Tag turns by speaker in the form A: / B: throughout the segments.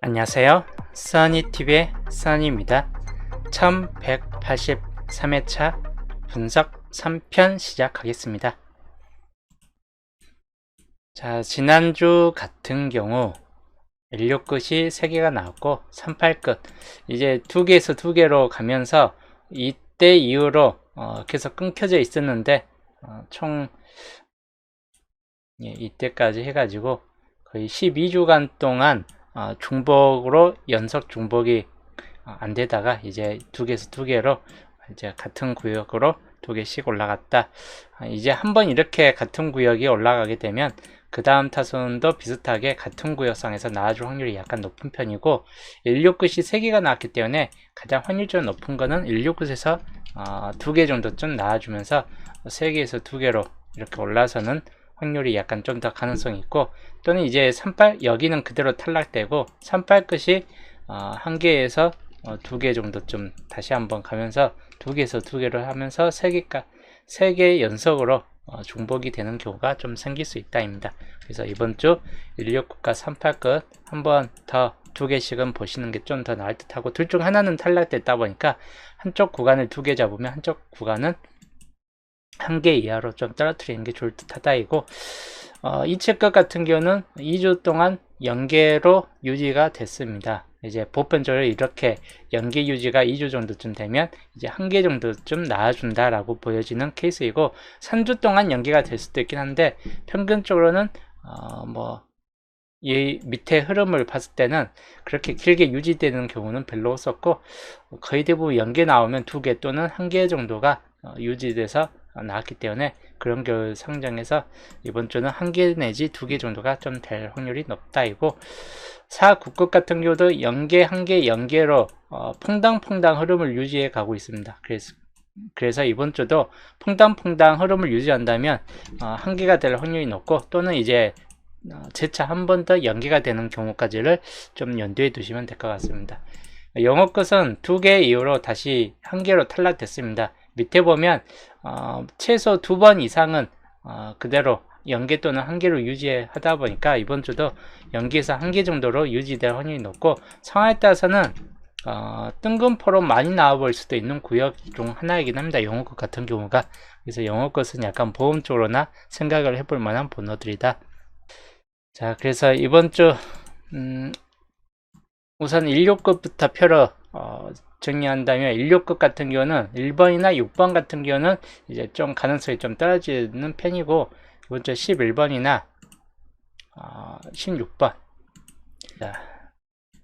A: 안녕하세요. 써니TV의 써니입니다. 1183회차 분석 3편 시작하겠습니다. 자, 지난주 같은 경우 16끝이 3개가 나왔고 38끝 이제 2개에서 2개로 가면서 이때 이후로 계속 끊겨져 있었는데 총 이때까지 해가지고 거의 12주간 동안 중복으로 연속 중복이 안 되다가 이제 2개에서 2개로 이제 같은 구역으로 2개씩 올라갔다. 이제 한번 이렇게 같은 구역이 올라가게 되면 그 다음 타선도 비슷하게 같은 구역상에서 나와줄 확률이 약간 높은 편이고 16끝이 3개가 나왔기 때문에 가장 확률적으로 높은 거는 16끝에서 2개 정도쯤 나와주면서 3개에서 2개로 이렇게 올라서는 확률이 약간 좀 더 가능성이 있고, 또는 이제 38 여기는 그대로 탈락되고 38끝이 1개에서 2개 정도쯤 다시 한번 가면서 2개에서 2개를 하면서 3개 연속으로 중복이 되는 경우가 좀 생길 수 있다입니다. 그래서 이번 주 16끝과 38끝 한번 더 2개씩은 보시는 게 좀 더 나을 듯하고, 둘 중 하나는 탈락됐다 보니까 한쪽 구간을 2개 잡으면 한쪽 구간은 1개 이하로 좀 떨어뜨리는 게 좋을 듯 하다 이고, 이체끝 같은 경우는 2주 동안 연계로 유지가 됐습니다. 이제 보편적으로 이렇게 연계 유지가 2주 정도쯤 되면 이제 1개 정도쯤 나와준다 라고 보여지는 케이스이고, 3주 동안 연계가 될 수도 있긴 한데 평균적으로는 이 밑에 흐름을 봤을 때는 그렇게 길게 유지되는 경우는 별로 없었고, 거의 대부분 연계 나오면 2개 또는 1개 정도가 유지돼서 나왔기 때문에 그런 경우 상정해서 이번 주는 1개 내지 2개 정도가 좀 될 확률이 높다이고, 4, 9끝 같은 경우도 연계 1개 연계로 퐁당퐁당 흐름을 유지해 가고 있습니다. 그래서 이번 주도 퐁당퐁당 흐름을 유지한다면 1개가 될 확률이 높고, 또는 이제 재차 한 번 더 연계가 되는 경우까지를 좀 염두에 두시면 될 것 같습니다. 영어 끝은 2개 이후로 다시 1개로 탈락됐습니다. 밑에 보면 최소 2번 이상은 그대로 연계 또는 1개로 유지하다 보니까 이번 주도 연계에서 1개 정도로 유지될 확률이 높고, 상황에 따라서는 뜬금포로 많이 나와볼 수도 있는 구역 중 하나이긴 합니다. 영어 끝 같은 경우가. 그래서 영어 끝은 약간 보험 쪽으로나 생각을 해볼 만한 번호들이다. 자, 그래서 이번 주 우선 16끝부터 표로 정리한다면, 16끝 같은 경우는 1번이나 6번 같은 경우는 이제 좀 가능성이 좀 떨어지는 편이고, 이번 주 11번이나 16번. 자,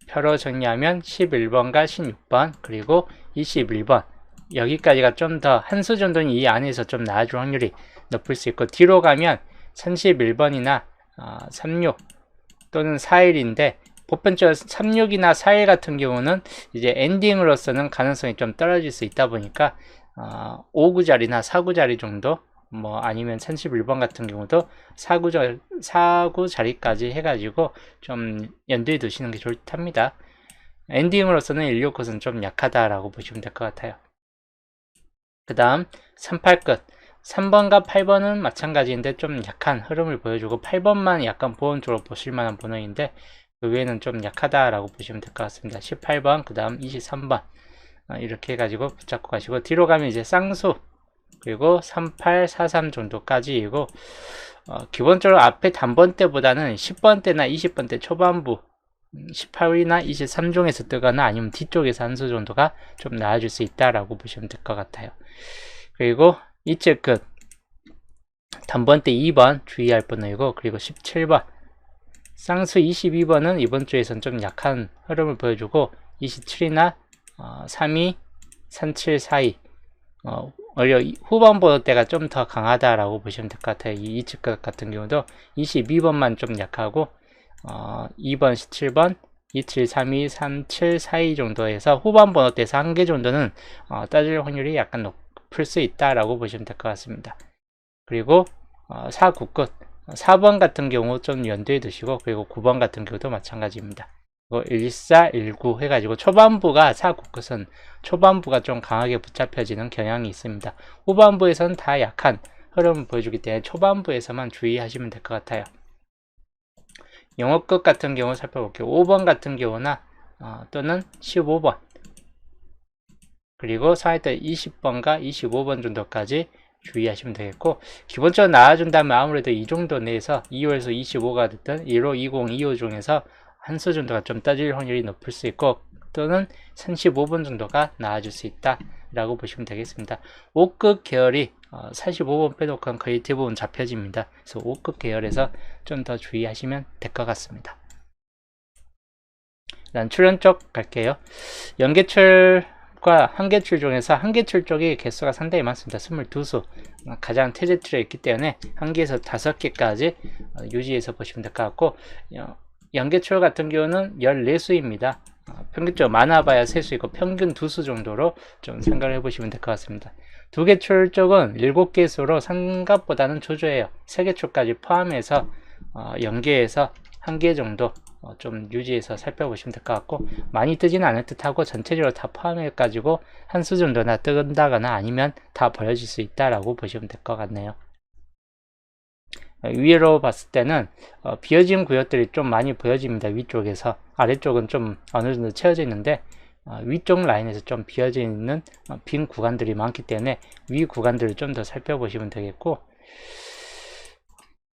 A: 표로 정리하면 11번과 16번 그리고 21번 여기까지가 좀 더 한 수 정도는 이 안에서 좀 나아줄 확률이 높을 수 있고, 뒤로 가면 31번이나 36 또는 41인데 보편적으로 36이나 41 같은 경우는 이제 엔딩으로서는 가능성이 좀 떨어질 수 있다 보니까 5구자리나 4구자리 정도, 아니면 31번 같은 경우도 4구자리까지 해가지고 좀 염두에 두시는 게 좋을 듯 합니다. 엔딩으로서는 16끝은 좀 약하다라고 보시면 될 것 같아요. 그 다음 38끝 3번과 8번은 마찬가지인데 좀 약한 흐름을 보여주고, 8번만 약간 보험적으로 보실만한 번호인데 그 외에는 좀 약하다라고 보시면 될 것 같습니다. 18번 그 다음 23번 이렇게 해가지고 붙잡고 가시고, 뒤로 가면 이제 쌍수 그리고 38, 43 정도까지이고, 기본적으로 앞에 단번대보다는 10번대나 20번대 초반부 18이나 23종에서 뜨거나 아니면 뒤쪽에서 한 수 정도가 좀 나아질 수 있다라고 보시면 될 것 같아요. 그리고 이체끝 단번대 2번 주의할 번호이고, 그리고 17번 쌍수 22번은 이번 주에선 좀 약한 흐름을 보여주고, 27이나 32, 37, 42 오히려 후반 번호대가 좀 더 강하다라고 보시면 될 것 같아요. 이 이체끝 같은 경우도 22번만 좀 약하고 2번, 17번, 27, 32, 37, 42 정도에서 후반 번호대에서 1개 정도는 따질 확률이 약간 높을 수 있다라고 보시면 될 것 같습니다. 그리고 4, 9끝 4번 같은 경우 좀 염두에 두시고, 그리고 9번 같은 경우도 마찬가지입니다. 14, 19 해가지고 초반부가 4, 9끝은 초반부가 좀 강하게 붙잡혀지는 경향이 있습니다. 후반부에서는 다 약한 흐름을 보여주기 때문에 초반부에서만 주의하시면 될 것 같아요. 영어 끝 같은 경우 살펴볼게요. 5번 같은 경우나 또는 15번, 그리고 상하이대 20번과 25번 정도까지 주의하시면 되겠고, 기본적으로 나와준다면 아무래도 이 정도 내에서 2호에서 25가 됐든 1호, 20, 2호 중에서 한 수 정도가 좀 떠질 확률이 높을 수 있고, 또는 35번 정도가 나와줄 수 있다 라고 보시면 되겠습니다. 5급 계열이 45번 빼놓고는 거의 대부분 잡혀집니다. 그래서 5급 계열에서 좀 더 주의하시면 될 것 같습니다. 일단 출연 쪽 갈게요. 연계출과 한계출 중에서 한계출 쪽이 개수가 상당히 많습니다. 22수. 가장 태제출에 있기 때문에 1개에서 5개까지 유지해서 보시면 될 것 같고, 연계출 같은 경우는 14수입니다. 평균적으로 많아봐야 3수이고 평균 2수 정도로 좀 생각을 해보시면 될 것 같습니다. 2개출 쪽은 7개수로 생각보다는 조조해요. 3개출까지 포함해서 연계에서 1개 정도 좀 유지해서 살펴보시면 될 것 같고, 많이 뜨지는 않을 듯하고 전체적으로 다 포함해 가지고 한 수 정도나 뜬다거나 아니면 다 버려질 수 있다라고 보시면 될 것 같네요. 위로 봤을 때는 비어진 구역들이 좀 많이 보여집니다. 위쪽에서. 아래쪽은 좀 어느 정도 채워져 있는데 위쪽 라인에서 좀 비어져 있는 빈 구간들이 많기 때문에 위 구간들을 좀 더 살펴보시면 되겠고,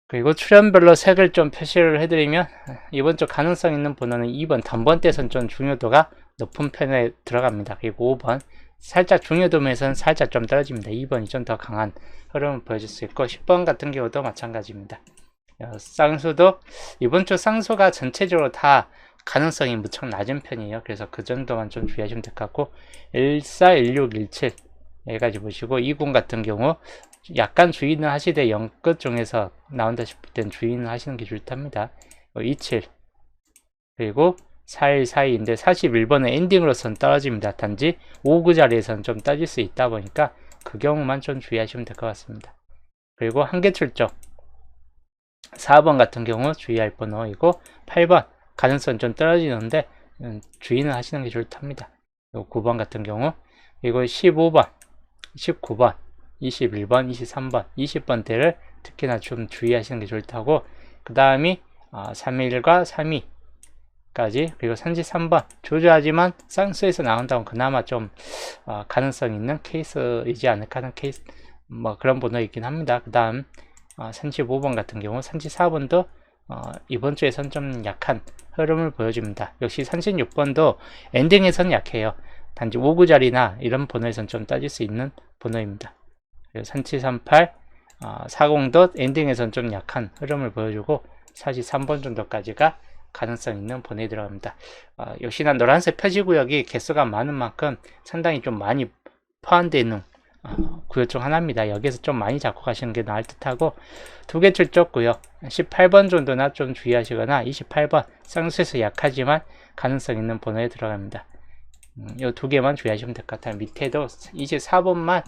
A: 그리고 출연별로 색을 좀 표시를 해드리면, 이번 주 가능성 있는 번호는 2번 단번대선 좀 중요도가 높은 편에 들어갑니다. 그리고 5번 살짝 중요도면서는 살짝 좀 떨어집니다. 2번이 좀 더 강한 흐름을 보여줄 수 있고, 10번 같은 경우도 마찬가지입니다. 쌍수도 이번 주 쌍수가 전체적으로 다 가능성이 무척 낮은 편이에요. 그래서 그 정도만 좀 주의하시면 될 것 같고, 14, 16, 17 여기까지 보시고, 20 같은 경우 약간 주의는 하시되 영끝 중에서 나온다 싶을 땐 주의는 하시는 게 좋답니다. 27 그리고 4일 사이인데 41번은 엔딩으로선 떨어집니다. 단지 5구 자리에서는 좀 따질 수 있다 보니까 그 경우만 좀 주의하시면 될 것 같습니다. 그리고 한계출 쪽 4번 같은 경우 주의할 번호이고, 8번 가능성 좀 떨어지는데 주의는 하시는 게 좋답니다. 9번 같은 경우, 그리고 15번, 19번, 21번, 23번, 20번대를 특히나 좀 주의하시는 게 좋다고, 그 다음이 3일과 3위까지, 그리고 33번 조조하지만 쌍수에서 나온다면 그나마 좀 가능성 있는 케이스이지 않을까 하는 케이스, 뭐 그런 번호이긴 합니다. 그 다음 35번 같은 경우, 34번도 이번 주에선 좀 약한 흐름을 보여줍니다. 역시 36번도 엔딩에선 약해요. 단지 5구 자리나 이런 번호에선 좀 따질 수 있는 번호입니다. 3738, 40도 엔딩에선 좀 약한 흐름을 보여주고 43번 정도까지가 가능성 있는 번호에 들어갑니다. 역시나 노란색 표시구역이 개수가 많은 만큼 상당히 좀 많이 포함되어 있는 구역 중 하나입니다. 여기에서 좀 많이 잡고 가시는 게 나을 듯하고, 2개 출적 구역 18번 정도나 좀 주의하시거나, 28번 쌍수에서 약하지만 가능성 있는 번호에 들어갑니다. 이 2개만 주의하시면 될 것 같아요. 밑에도 24번만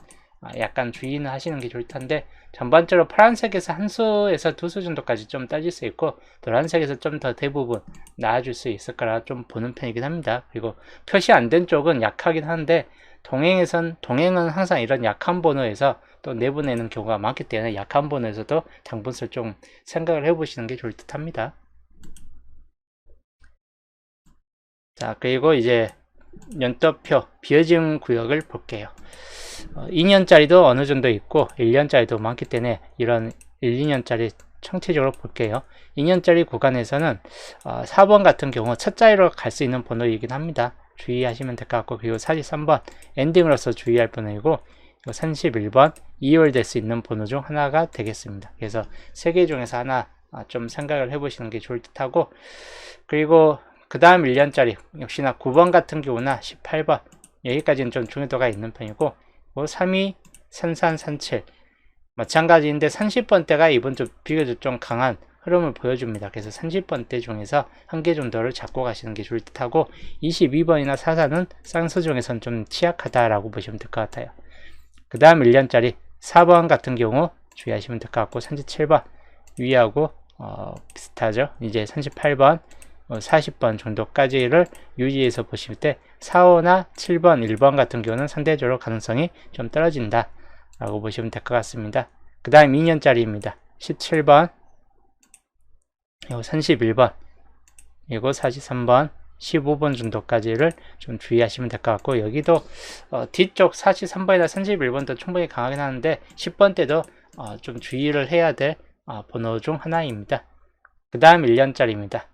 A: 약간 주의는 하시는 게 좋을 텐데, 전반적으로 파란색에서 한 수에서 2수 정도까지 좀 따질 수 있고, 노란색에서 좀 더 대부분 나아질 수 있을 거라 좀 보는 편이긴 합니다. 그리고 표시 안 된 쪽은 약하긴 한데, 동행은 항상 이런 약한 번호에서 또 내보내는 경우가 많기 때문에 약한 번호에서도 당분수 좀 생각을 해보시는 게 좋을 듯 합니다. 자, 그리고 이제 연도표 비어진 구역을 볼게요. 2년짜리도 어느 정도 있고 1년짜리도 많기 때문에 이런 1, 2년짜리 총체적으로 볼게요. 2년짜리 구간에서는 4번 같은 경우 첫 자리로 갈 수 있는 번호이긴 합니다. 주의하시면 될 것 같고, 그리고 43번 엔딩으로서 주의할 번호이고, 31번 2월 될 수 있는 번호 중 하나가 되겠습니다. 그래서 3개 중에서 하나 좀 생각을 해보시는 게 좋을 듯하고, 그리고 그 다음 1년짜리 역시나 9번 같은 경우나 18번 여기까지는 좀 중요도가 있는 편이고, 3위, 33, 37 마찬가지인데 30번대가 이번 주 비교적 좀 강한 흐름을 보여줍니다. 그래서 30번대 중에서 한 개 정도를 잡고 가시는 게 좋을 듯하고, 22번이나 44는 쌍수 중에서는 좀 취약하다라고 보시면 될 것 같아요. 그 다음 1년짜리 4번 같은 경우 주의하시면 될 것 같고, 37번 위하고 비슷하죠. 이제 38번, 40번 정도까지를 유지해서 보실 때 4, 5나 7번, 1번 같은 경우는 상대적으로 가능성이 좀 떨어진다 라고 보시면 될 것 같습니다. 그 다음 2년짜리입니다. 17번, 그리고 31번, 그리고 43번, 15번 정도까지를 좀 주의하시면 될 것 같고, 여기도 뒤쪽 43번이나 31번도 충분히 강하긴 하는데 10번 때도 좀 주의를 해야 될 번호 중 하나입니다. 그 다음 1년짜리입니다.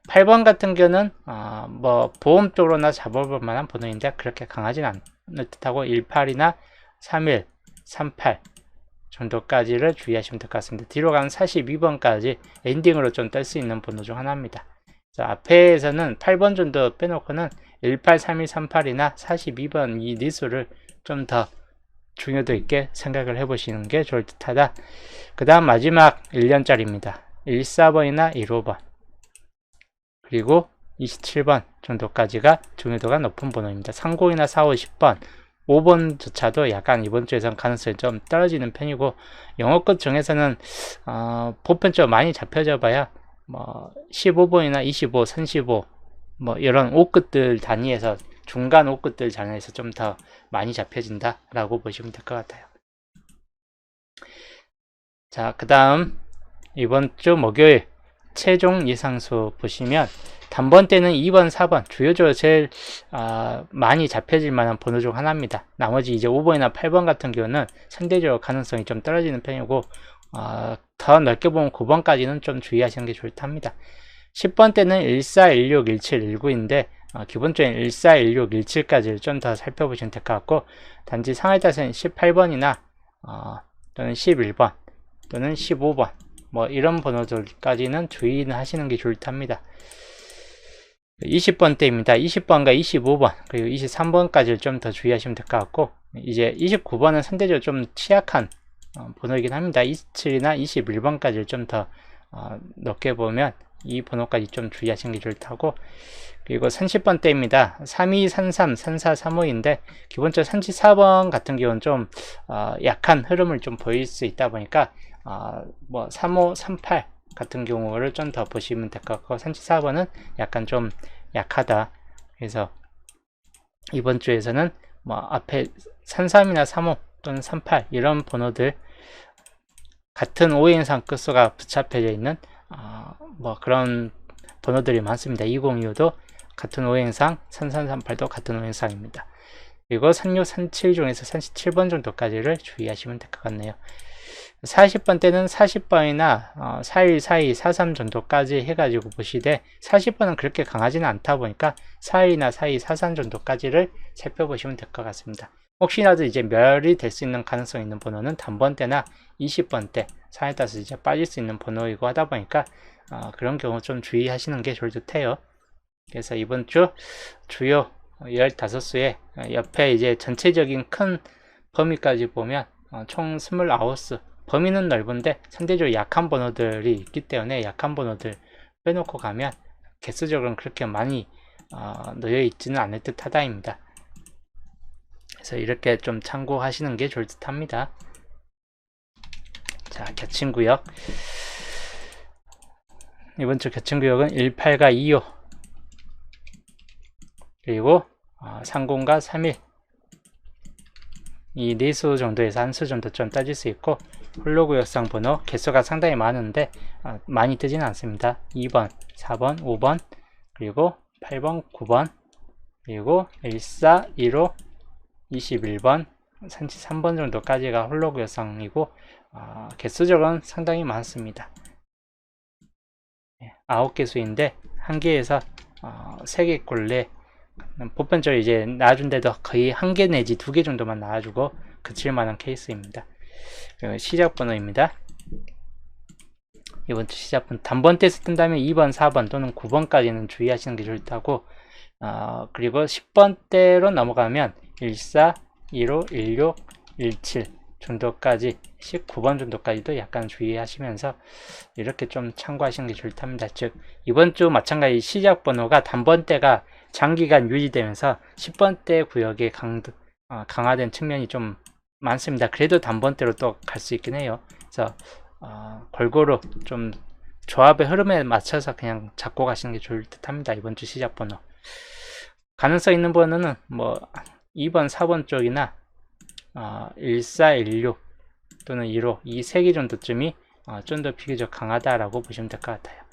A: 8번 같은 경우는 뭐 보험 쪽으로나 잡아볼 만한 번호인데 그렇게 강하진 않을 듯하고 18이나 31, 38 정도까지를 주의하시면 될 것 같습니다. 뒤로 가는 42번까지 엔딩으로 좀 뗄 수 있는 번호 중 하나입니다. 자, 앞에서는 8번 정도 빼놓고는 18, 31, 38이나 42번 이 니수를 좀 더 중요도 있게 생각을 해보시는 게 좋을 듯하다. 그 다음 마지막 1년짜리입니다. 14번이나 15번 그리고 27번 정도까지가 중요도가 높은 번호입니다. 30이나 40, 10번 5번조차도 약간 이번 주에선 가능성이 좀 떨어지는 편이고, 영어권 중에서는 보편적으로 많이 잡혀져 봐야 뭐 15번이나 25, 35 뭐 이런 5끝들 단위에서 중간 5끝들 단위에서 좀 더 많이 잡혀진다 라고 보시면 될 것 같아요. 자, 그 다음 이번 주 목요일 최종 예상수 보시면 단번 때는 2번, 4번 주요적으로 제일 많이 잡혀질 만한 번호 중 하나입니다. 나머지 이제 5번이나 8번 같은 경우는 상대적으로 가능성이 좀 떨어지는 편이고, 더 넓게 보면 9번까지는 좀 주의하시는 게 좋을 듯합니다. 10번 때는 14, 16, 17, 19인데 기본적인 14, 16, 17까지를 좀 더 살펴보시면 될 것 같고, 단지 상하에 따라서는 18번이나 또는 11번 또는 15번 뭐 이런 번호들까지는 주의는 하시는 게 좋을 듯합니다. 20번 때입니다. 20번과 25번 그리고 23번까지를 좀 더 주의하시면 될 것 같고, 이제 29번은 상대적으로 좀 취약한 번호이긴 합니다. 27이나 21번까지를 좀 더 높게 보면 이 번호까지 좀 주의하시는 게 좋을 듯하고, 그리고 30번 때입니다. 32, 33, 34, 35인데 기본적으로 34번 같은 경우는 좀 약한 흐름을 좀 보일 수 있다 보니까 뭐 35, 38 같은 경우를 좀 더 보시면 될 것 같고, 34번은 약간 좀 약하다. 그래서 이번 주에서는 뭐 앞에 33이나 35 또는 38 이런 번호들 같은 오행상 끝수가 붙잡혀져 있는 뭐 그런 번호들이 많습니다. 2025도 같은 오행상, 3338도 같은 오행상입니다. 그리고 36, 37 중에서 37번 정도까지를 주의하시면 될 것 같네요. 40번 때는 40번이나 41, 42, 43 정도까지 해가지고 보시되 40번은 그렇게 강하지는 않다 보니까 41이나 42, 43 정도까지를 살펴보시면 될 것 같습니다. 혹시라도 이제 멸이 될 수 있는 가능성 있는 번호는 단번 때나 20번 때 상에 따라서 이제 빠질 수 있는 번호이고 하다 보니까 그런 경우 좀 주의하시는 게 좋을 듯 해요. 그래서 이번 주 주요 15수의 옆에 이제 전체적인 큰 범위까지 보면 총 29수, 범위는 넓은데 상대적으로 약한 번호들이 있기 때문에 약한 번호들 빼놓고 가면 개수적으로는 그렇게 많이 놓여 있지는 않을 듯 하다입니다. 그래서 이렇게 좀 참고하시는 게 좋을 듯 합니다. 자, 겹친구역. 이번 주 겹친구역은 18과 25 그리고 30과 31 이 4수 정도에서 한 수 정도 좀 따질 수 있고, 홀로구역상 번호 개수가 상당히 많은데 많이 뜨지는 않습니다. 2번, 4번, 5번 그리고 8번, 9번 그리고 14, 15, 21번, 33번 정도까지가 홀로구역상이고 개수적으로는 상당히 많습니다. 9개수인데 한 개에서 3개꼴 보편적으로 이제 나와준데도 거의 1개 내지 2개 정도만 나와주고 그칠 만한 케이스입니다. 시작 번호입니다. 이번 주 시작 번호 단번 떼서 뜬다면 2번, 4번 또는 9번까지는 주의하시는 게 좋다고, 그리고 10번 대로 넘어가면 14, 15, 16, 17 정도까지 19번 정도까지도 약간 주의하시면서 이렇게 좀 참고하시는 게 좋을 듯합니다. 즉 이번 주 마찬가지 시작 번호가 단번대가 장기간 유지되면서 10번대 구역에 강화된 측면이 좀 많습니다. 그래도 단번대로 또 갈 수 있긴 해요. 그래서 골고루 좀 조합의 흐름에 맞춰서 그냥 잡고 가시는 게 좋을 듯합니다. 이번 주 시작 번호 가능성 있는 번호는 뭐 2번, 4번 쪽이나 14, 16 또는 15 이 3개 정도쯤이 좀 더 비교적 강하다라고 보시면 될 것 같아요.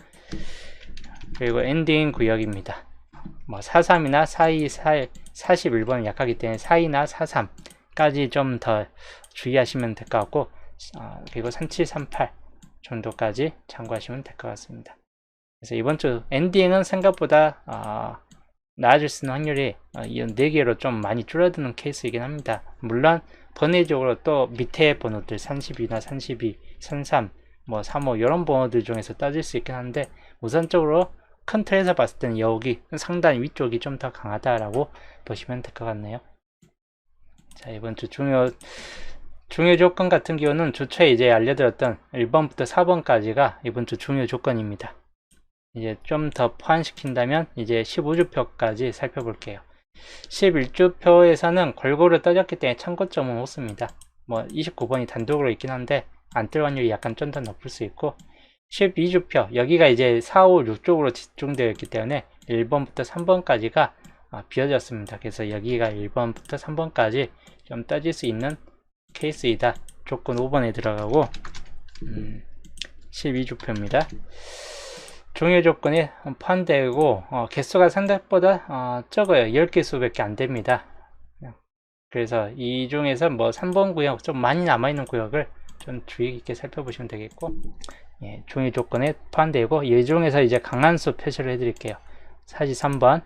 A: 그리고 엔딩 구역입니다. 뭐 43이나 42, 41번은 약하기 때문에 42나 43까지 좀 더 주의하시면 될 것 같고, 그리고 3738 정도까지 참고하시면 될 것 같습니다. 그래서 이번 주 엔딩은 생각보다 나아질 수 있는 확률이 이 4개로 좀 많이 줄어드는 케이스이긴 합니다. 물론 번외적으로 또 밑에 번호들 32나 32, 33, 뭐 35 이런 번호들 중에서 따질 수 있긴 한데, 우선적으로 큰 틀에서 봤을 때는 여기 상단 위쪽이 좀 더 강하다라고 보시면 될 것 같네요. 자, 이번 주 중요 조건 같은 경우는 주초에 이제 알려드렸던 1번부터 4번까지가 이번 주 중요 조건입니다. 이제 좀 더 포함시킨다면 이제 15주표까지 살펴볼게요. 11주표에서는 골고루 떠졌기 때문에 참고점은 없습니다. 뭐 29번이 단독으로 있긴 한데 안 뜰 확률이 약간 좀 더 높을 수 있고, 12주표 여기가 이제 4, 5, 6쪽으로 집중되어 있기 때문에 1번부터 3번까지가 비어졌습니다. 그래서 여기가 1번부터 3번까지 좀 떠질 수 있는 케이스이다. 조건 5번에 들어가고 12주표입니다. 중요 조건이 포함되고 개수가 생각보다 적어요. 10개 수밖에 안 됩니다. 그래서 이 중에서 뭐 3번 구역 좀 많이 남아있는 구역을 좀 주의 깊게 살펴보시면 되겠고, 예, 중요 조건에 포함되고, 이 중에서 이제 강한 수 표시를 해드릴게요. 43번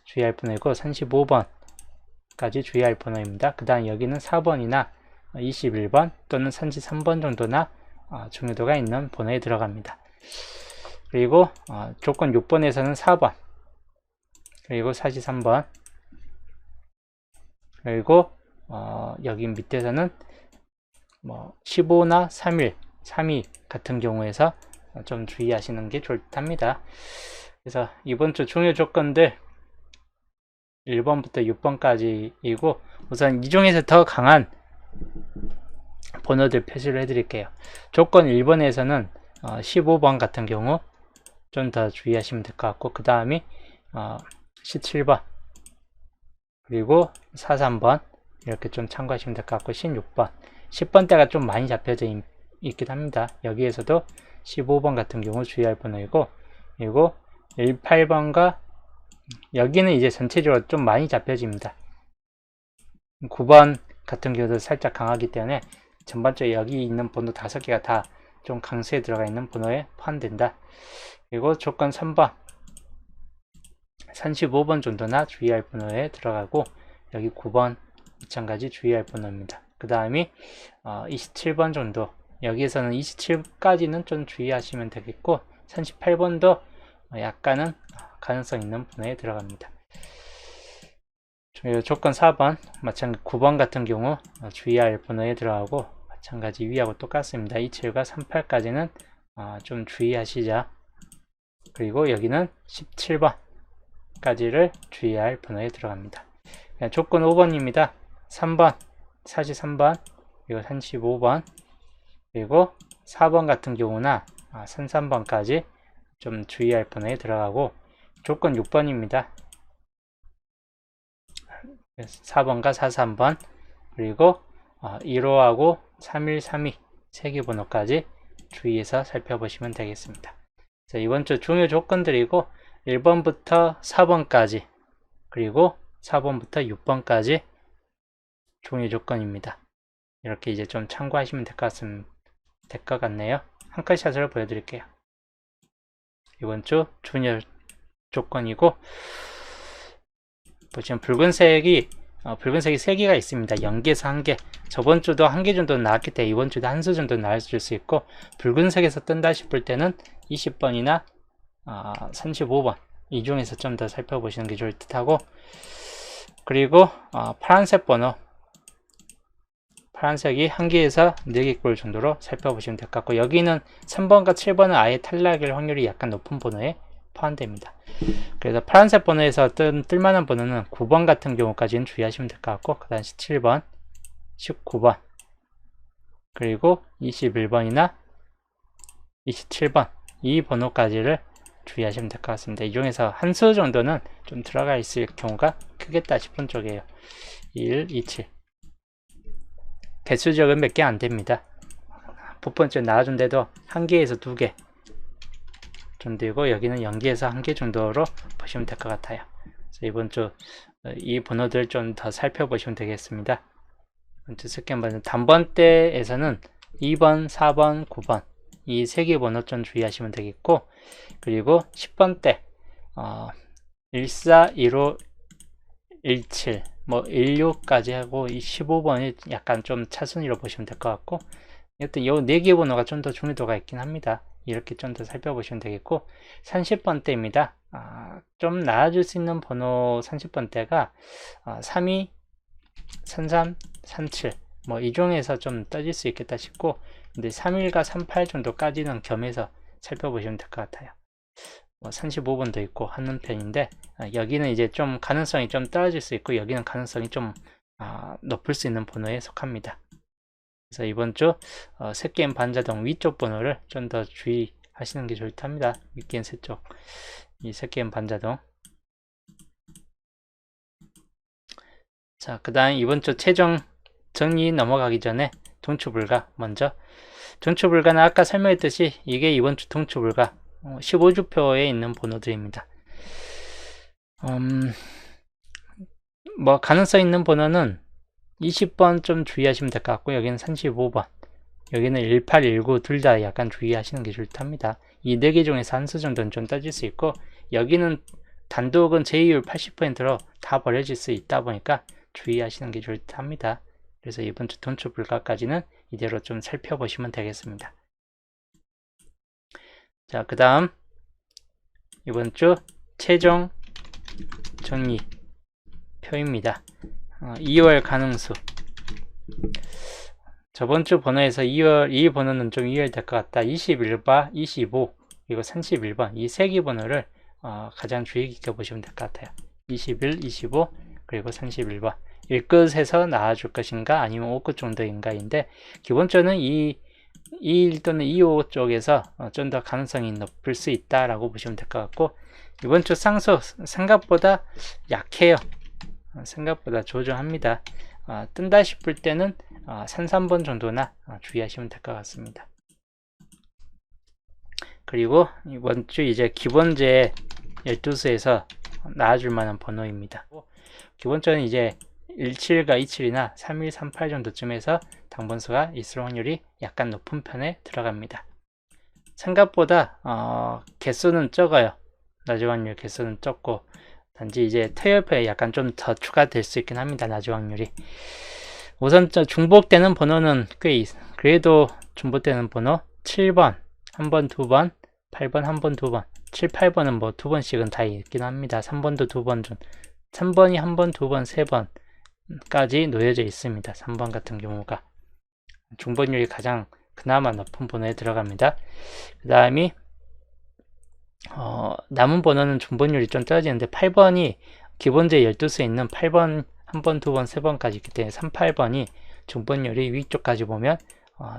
A: 주의할 번호이고 35번까지 주의할 번호입니다. 그 다음 여기는 4번이나 21번 또는 33번 정도나 중요도가 있는 번호에 들어갑니다. 그리고 조건 6번에서는 4번, 그리고 43번, 그리고 여기 밑에서는 뭐 15나 3일, 3위 같은 경우에서 좀 주의하시는 게 좋답니다. 그래서 이번 주 중요 조건들 1번부터 6번까지이고, 우선 이 중에서 더 강한 번호들 표시를 해드릴게요. 조건 1번에서는 15번 같은 경우 좀 더 주의하시면 될 것 같고, 그 다음이 17번, 그리고 43번 이렇게 좀 참고하시면 될 것 같고, 16번, 10번대가 좀 많이 잡혀져 있긴 합니다. 여기에서도 15번 같은 경우 주의할 번호이고, 그리고 18번과 여기는 이제 전체적으로 좀 많이 잡혀집니다. 9번 같은 경우도 살짝 강하기 때문에 전반적으로 여기 있는 번호 5개가 다 좀 강수에 들어가 있는 번호에 포함된다. 그리고 조건 3번 35번 정도나 주의할 번호에 들어가고, 여기 9번 마찬가지 주의할 번호입니다. 그 다음이 27번 정도, 여기에서는 27까지는 좀 주의하시면 되겠고, 38번도 약간은 가능성 있는 번호에 들어갑니다. 조건 4번 마찬가지 9번 같은 경우 주의할 번호에 들어가고, 마찬가지 위하고 똑같습니다. 27과 38까지는 좀 주의하시자. 그리고 여기는 17번까지를 주의할 번호에 들어갑니다. 조건 5번입니다. 3번, 43번, 그리고 35번, 그리고 4번 같은 경우나 33번까지 좀 주의할 번호에 들어가고, 조건 6번입니다. 4번과 43번, 그리고 1호하고 3132 3개 번호까지 주의해서 살펴보시면 되겠습니다. 자, 이번 주 중요 조건들이고 1번부터 4번까지, 그리고 4번부터 6번까지 중요 조건입니다. 이렇게 이제 좀 참고하시면 될 것 같네요. 한 컷 샷으로 보여드릴게요. 이번 주 중요 조건이고, 보시면 붉은색이 3개가 있습니다. 0개에서 1개. 저번 주도 1개 정도 나왔기 때문에 이번 주도 한 수 정도 나와줄 수 있고, 붉은색에서 뜬다 싶을 때는 20번이나 35번 이 중에서 좀 더 살펴보시는 게 좋을 듯 하고, 그리고 파란색 번호, 파란색이 1개에서 4개 꼴 정도로 살펴보시면 될 것 같고, 여기는 3번과 7번은 아예 탈락일 확률이 약간 높은 번호에 포함됩니다. 그래서 파란색 번호에서 뜰만한 번호는 9번 같은 경우까지는 주의하시면 될 것 같고, 그 다음 17번, 19번, 그리고 21번이나 27번 이 번호까지를 주의하시면 될 것 같습니다. 이 중에서 한 수 정도는 좀 들어가 있을 경우가 크겠다 싶은 쪽이에요. 1, 27 개수적은 몇 개 안 됩니다. 복번째 나와준 데도 1개에서 2개 정도이고 여기는 0개에서 1개 정도로 보시면 될 것 같아요. 그래서 이번 주 이 번호들 좀 더 살펴보시면 되겠습니다. 이번 주 스캔 번호 단번대에서는 2번, 4번, 9번 이 3개 번호 좀 주의하시면 되겠고, 그리고 10번대 14, 15, 17, 뭐 16까지 하고 이 15번이 약간 좀 차순위로 보시면 될 것 같고, 여튼 이 4개 번호가 좀 더 중요도가 있긴 합니다. 이렇게 좀 더 살펴보시면 되겠고, 30번대입니다. 좀 나아질 수 있는 번호 30번대가 32, 33, 37 뭐 이 중에서 좀 떠질 수 있겠다 싶고, 근데 31과 38 정도까지는 겸해서 살펴보시면 될 것 같아요. 35번도 있고 하는 편인데, 여기는 이제 좀 가능성이 좀 떨어질 수 있고, 여기는 가능성이 좀 높을 수 있는 번호에 속합니다. 그래서 이번 주 셋게임 반자동 위쪽 번호를 좀 더 주의하시는 게 좋을 듯 합니다. 윗게임 세쪽 이 셋게임 반자동. 자, 그 다음 이번 주 최종 정리 넘어가기 전에 동추불가 먼저. 동추불가는 아까 설명했듯이 이게 이번 주 동추불가 15주표에 있는 번호들입니다. 뭐 가능성 있는 번호는 20번 좀 주의하시면 될 것 같고, 여기는 35번, 여기는 18, 19 둘 다 약간 주의하시는 게 좋을 듯 합니다. 이 4개 중에서 한 수 정도는 좀 떠질 수 있고, 여기는 단독은 제이율 80%로 다 버려질 수 있다 보니까 주의하시는 게 좋을 듯 합니다. 그래서 이번 주 동추 불가까지는 이대로 좀 살펴보시면 되겠습니다. 자, 그 다음 이번 주 최종 정리 표입니다. 2월 가능수. 저번 주 번호에서 2월 이 번호는 좀 이해될 것 같다. 21번, 25 그리고 31번 이 3개 번호를 가장 주의 깊게 보시면 될 것 같아요. 21, 25 그리고 31번 1끝에서 나와줄 것인가 아니면 5끝 정도인가인데, 기본적으로는 2일 또는 2호 쪽에서 좀 더 가능성이 높을 수 있다라고 보시면 될 것 같고, 이번 주 상수 생각보다 약해요. 생각보다 조정합니다. 뜬다 싶을 때는 3, 3번 정도나 주의하시면 될 것 같습니다. 그리고 이번 주 이제 기본제 12수에서 나와줄 만한 번호입니다. 기본적으로 이제 17과 27이나 31, 38 정도쯤에서 당번수가 있을 확률이 약간 높은 편에 들어갑니다. 생각보다 개수는 적어요. 낮은 확률 개수는 적고, 단지 이제 태열표에 약간 좀 더 추가될 수 있긴 합니다. 낮은 확률이. 우선 중복되는 번호는 꽤 그래도 중복되는 번호 7번, 1번, 2번, 8번, 1번, 2번, 7, 8번은 뭐 2번씩은 다 있긴 합니다. 3번도 2번 중 3번이 1번, 2번, 3번까지 놓여져 있습니다. 3번 같은 경우가 중복률이 가장 그나마 높은 번호에 들어갑니다. 그 다음이 남은 번호는 중복률이 좀 떨어지는데, 8번이 기본제 12수에 있는 8번, 1번, 2번, 3번까지 있기 때문에 3, 8번이 중복률이 위쪽까지 보면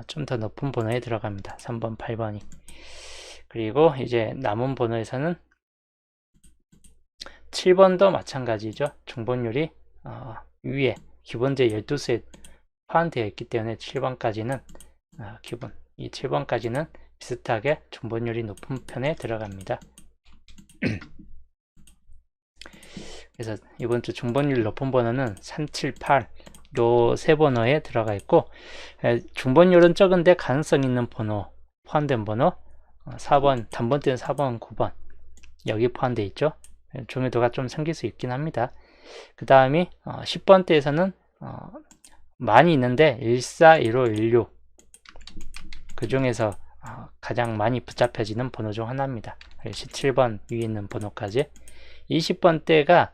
A: 좀 더 높은 번호에 들어갑니다. 3번, 8번이. 그리고 이제 남은 번호에서는 7번도 마찬가지죠. 중복률이 위에 기본제 12수에 포함되어 있기 때문에 7번까지는 이 7번까지는 비슷하게 중복률이 높은 편에 들어갑니다. 그래서 이번 주 중복률 높은 번호는 3, 7, 8 요 세 번호에 들어가 있고, 중복률은 적은데 가능성 있는 번호, 포함된 번호 4번, 단번대는 4번, 9번 여기 포함되어 있죠. 중요도가 좀 생길 수 있긴 합니다. 그 다음이 10번대에서는 많이 있는데 14, 15, 16 그 중에서 가장 많이 붙잡혀지는 번호 중 하나입니다. 17번 위에 있는 번호까지. 20번대가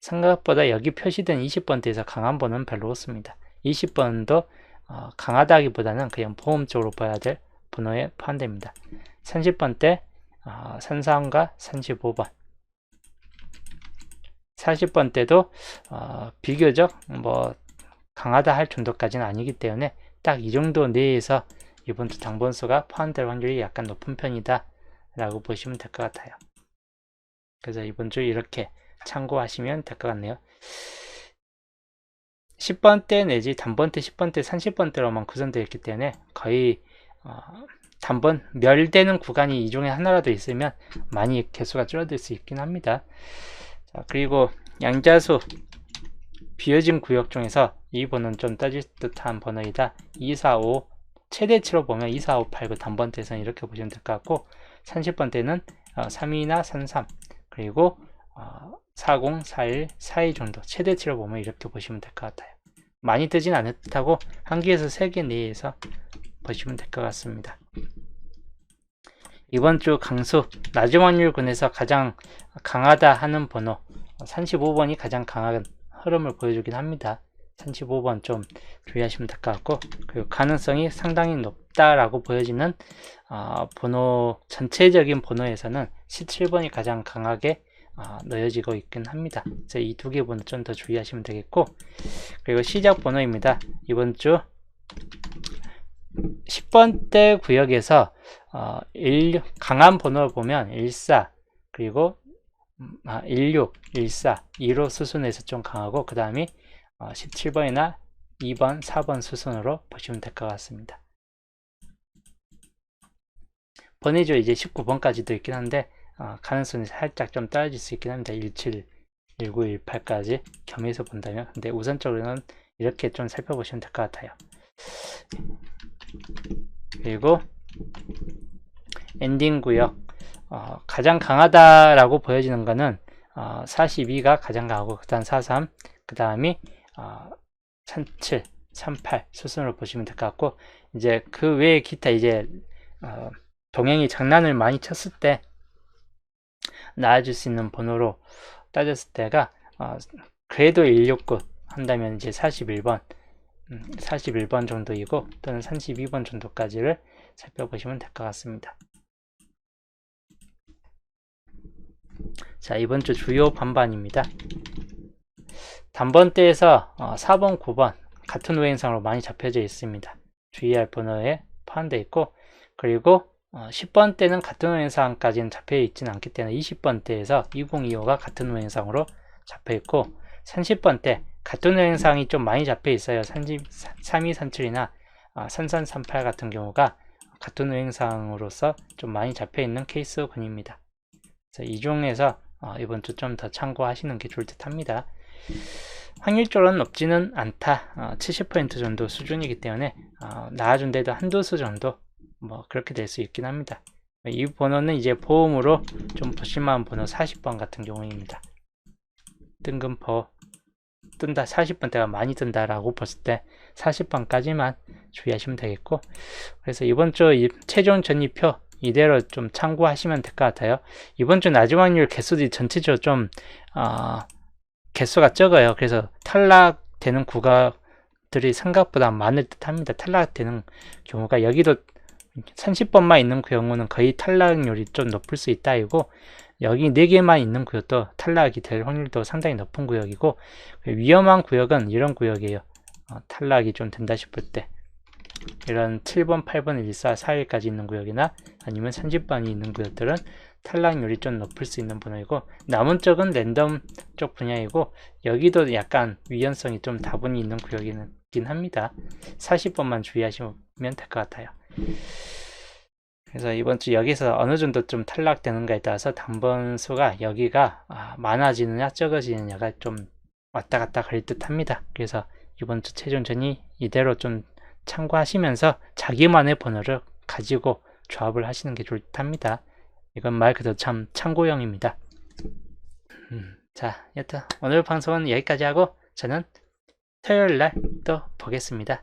A: 생각보다 여기 표시된 20번대에서 강한 번호는 별로 없습니다. 20번도 강하다기보다는 그냥 보험적으로 봐야 될 번호에 포함됩니다. 30번대 33과 35번 40번대도 비교적 뭐 강하다 할 정도까지는 아니기 때문에 딱 이 정도 내에서 이번 주 당번수가 포함될 확률이 약간 높은 편이다 라고 보시면 될 것 같아요. 그래서 이번 주 이렇게 참고하시면 될 것 같네요. 10번대 내지 단번대 10번대 30번대로만 구성되어 있기 때문에 거의 단번 멸되는 구간이 이 중에 하나라도 있으면 많이 개수가 줄어들 수 있긴 합니다. 자, 그리고 양자수 비어진 구역 중에서 이 번호는 좀 따질 듯한 번호이다. 2, 4, 5 최대치로 보면 2, 4, 5, 8, 9 단번대에서는 이렇게 보시면 될 것 같고 30번대는 3이나 33 그리고 40, 41, 42 정도 최대치로 보면 이렇게 보시면 될 것 같아요. 많이 뜨진 않을 듯하고 1개에서 3개 내에서 보시면 될 것 같습니다. 이번 주 강수 낮은 확률군에서 가장 강하다 하는 번호 35번이 가장 강한 흐름을 보여주긴 합니다. 35번 좀 주의하시면 될 것 같고, 그리고 가능성이 상당히 높다라고 보여지는 번호 전체적인 번호에서는 17번이 가장 강하게 놓여지고 있긴 합니다. 그래서 이 두 개 번호 좀 더 주의하시면 되겠고, 그리고 시작 번호입니다. 이번 주 10번대 구역에서 강한 번호를 보면 14 그리고 16, 14, 2로 수순에서 좀 강하고 그 다음이 17번이나 2번, 4번 수순으로 보시면 될 것 같습니다. 번외조 이제 19번까지도 있긴 한데 가능성이 살짝 좀 떨어질 수 있긴 합니다. 17, 19, 18까지 겸해서 본다면. 근데 우선적으로는 이렇게 좀 살펴보시면 될 것 같아요. 그리고 엔딩 구역 가장 강하다라고 보여지는 거는 42가 가장 강하고 그 다음 43, 그 다음이 37, 38 수순으로 보시면 될 것 같고, 이제 그 외에 기타 이제 동행이 장난을 많이 쳤을 때 나와줄 수 있는 번호로 따졌을 때가 그래도 169 한다면 이제 41번 정도이고 또는 32번 정도까지를 살펴보시면 될 것 같습니다. 자, 이번 주 주요 반반입니다. 단번대에서 4번, 9번 같은 우행상으로 많이 잡혀져 있습니다. 주의할 번호에 포함되어 있고, 그리고 10번대는 같은 우행상까지는 잡혀 있지는 않기 때문에 20번대에서 2025가 같은 우행상으로 잡혀 있고, 30번대 같은 우행상이 좀 많이 잡혀 있어요. 3237이나 3338 같은 경우가 같은 우행상으로서 좀 많이 잡혀 있는 케이스군입니다. 그래서 이 중에서 이번 주 좀 더 참고하시는 게 좋을 듯 합니다. 확률적으로는 높지는 않다. 70% 정도 수준이기 때문에 나와준 데도 한두 수 정도 뭐 그렇게 될 수 있긴 합니다. 이 번호는 이제 보험으로 좀 보실만한 번호 40번 같은 경우입니다. 뜬금포 뜬다, 40번대가 많이 뜬다라고 봤을 때 40번까지만 주의하시면 되겠고, 그래서 이번 주 최종 전입표 이대로 좀 참고하시면 될 것 같아요. 이번 주 낮은 확률 개수들이 전체적으로 좀 개수가 적어요. 그래서 탈락되는 구간들이 생각보다 많을 듯 합니다. 탈락되는 경우가 여기도 30번만 있는 경우는 거의 탈락률이 좀 높을 수 있다 이고, 여기 4개만 있는 구역도 탈락이 될 확률도 상당히 높은 구역이고, 위험한 구역은 이런 구역이에요. 탈락이 좀 된다 싶을 때 이런 7번, 8번, 14, 4일까지 있는 구역이나 아니면 30번이 있는 구역들은 탈락률이 좀 높을 수 있는 번호이고, 남은 쪽은 랜덤 쪽 분야이고, 여기도 약간 위험성이 좀 다분히 있는 구역이긴 합니다. 40번만 주의하시면 될 것 같아요. 그래서 이번 주 여기서 어느 정도 좀 탈락되는가에 따라서 단번수가 여기가 많아지느냐 적어지느냐가 좀 왔다 갔다 갈 듯 합니다. 그래서 이번 주 최종전이 이대로 좀 참고하시면서 자기만의 번호를 가지고 조합을 하시는 게 좋을 듯 합니다. 이건 말 그대로 참 참고용입니다. 자, 여튼 오늘 방송은 여기까지 하고 저는 토요일 날 또 보겠습니다.